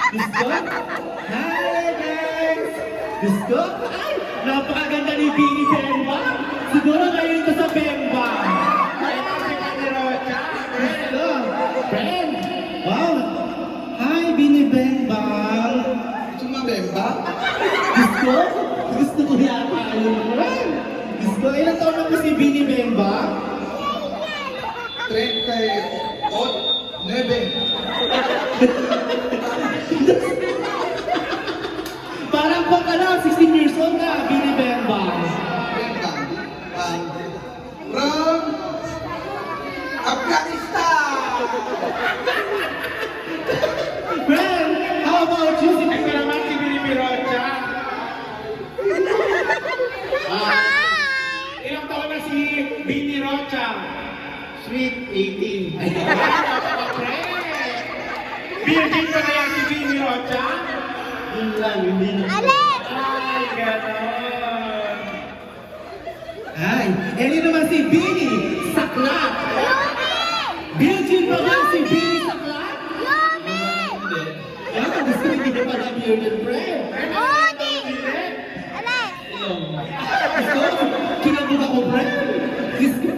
Gusto? Hi guys! Gusto? Ay! Napakaganda ni Bini Bemba! Siguro kayo ito sa Bemba! Ito si Bini Rocha. Gusto? Friend! Wow! Hi Bini Bemba! Sumabemba? Gusto? Gusto ko yata yun, friend! Gusto? Ilang taon na po si Bini Bemba? 38, 9. Parang pa ka na, 16 years old na, Bini Bemba! Bemba. From Afghanistan! Friend! How about you? Ito naman si Bini Rocha. Ilang taon na si Bini Rocha? Sweet 18. Virgin pa kaya si Bini Rocha? Yun lang, hindi na. Ay, gano'n. Ay, hindi naman si Bini Saklat! Virgin pa ba si Bini Saklat? Hindi. Ano, gusto hindi ka pala virgin, friend? Gusto? Kinabog ako, friend? Gusto?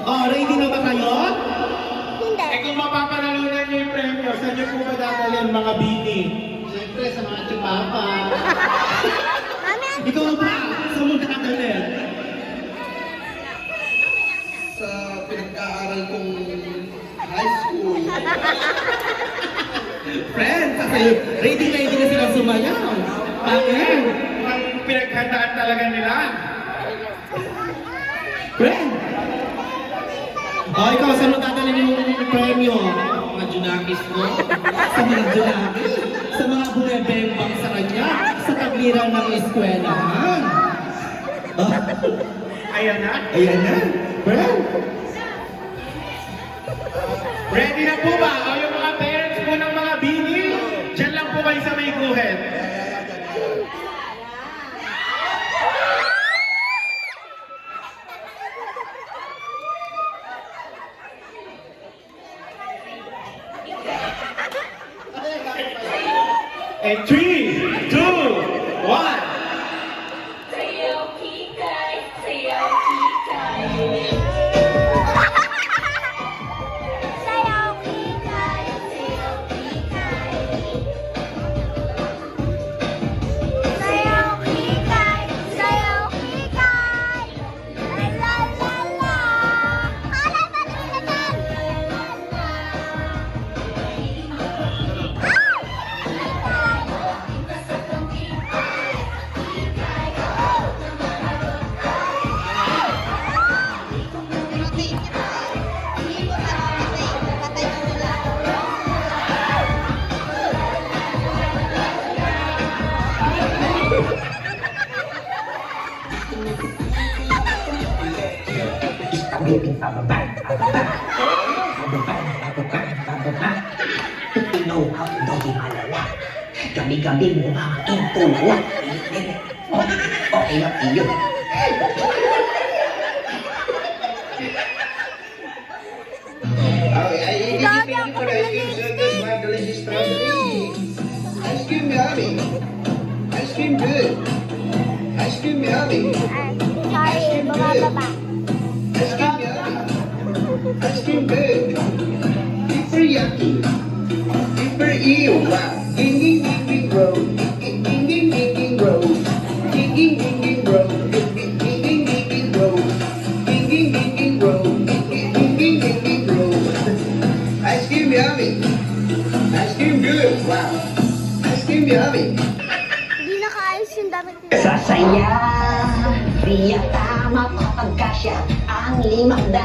Oh, ready na ba kayo? Eh kung mapapanalunan niyo yung premyo, saan niyo po ba dadalhin mga Bini? Siyempre, sa mga chupapa. Ikaw ba? Sa mga kakadalhin? Sa pinag-aaral kong high school. Friend, kasi ready na sila sumayaw. Bakit? Ang pinaghandaan talaga nila. Friend! Oh, ikaw, saan mo dadalhin yung premyo? Mga Junakis mo? Sa mga Junakis? Sa mga bumebembang sa kanya? Sa tagliran ng eskwelahan? Oh, Ayan na. ayan na. Friend! Ready na po ba? O yung mga parents po ng mga Bini, dyan lang po kayo sa may guhit. And 3, 2, 1. Pinuhaw doggy malala. Gabi-gabi mo ba aking tulala? Okay lang iyo. Ay, ko na yung circus Magdalene Strawberry. Ice cream yummy. Ice cream good. Ice cream yummy. Sorry, bumababa. Ice cream yummy. Ice cream good. Super yucky. Super ew. Wow. Ding ding ding ding road. Ding ding ding ding road. Ding ding ding ding road. Ding ding ding ding road. Ding ding ding ding road. Ding ding ding ding road. Ice cream yummy. Ice cream good. Wow. Ice cream yummy. Hindi nakaayos yung damit niya. Sasaya, di tama kapagkasya ang 500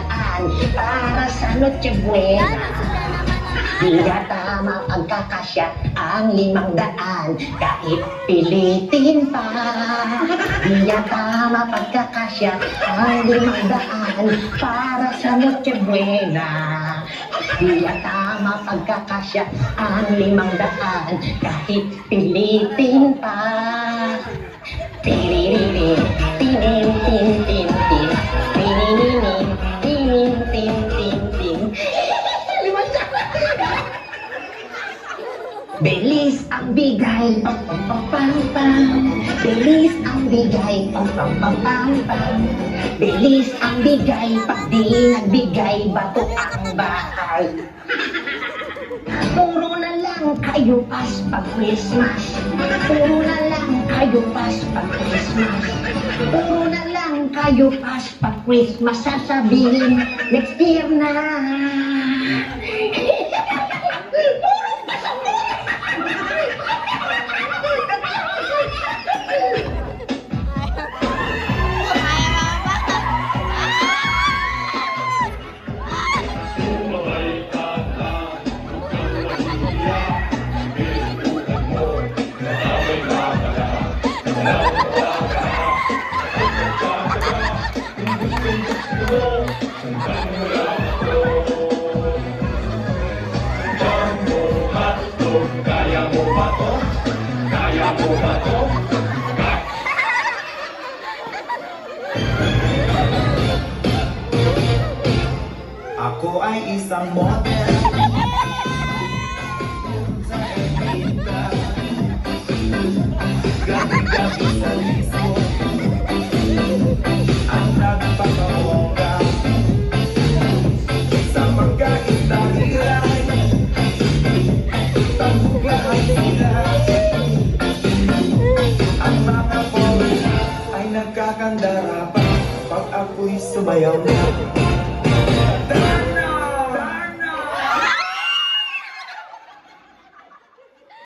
para sa Noche Buena. Di tama pagkakasya ang 500 kahit pilitin pa. Di tama pagkakasya ang 500 para sa Noche Buena. Di tama pagkakasya ang 500 kahit pilitin pa. Tiririri, tinin, tin, tin, tin. Tininin, tinin, tin, tin, tin. Liwanag! Bilis ang bigay, pam pam pam pam pam. Bilis ang bigay, pam pam pam pam pam. Bilis ang bigay, pag di nagbigay, bato ang bahay. Puro na lang kayo pas pag Christmas. Puro na lang kayo pas pag Christmas. Puro na lang kayo pas pag Christmas. Sasabihin, next year na. Ako ay isang model. Gabi-gabi sa liso ang nagpapabongga sa pagkain tahiray. Tambugan sila ang mga polis ay nagkakandara pa pag ako'y sumayaw na.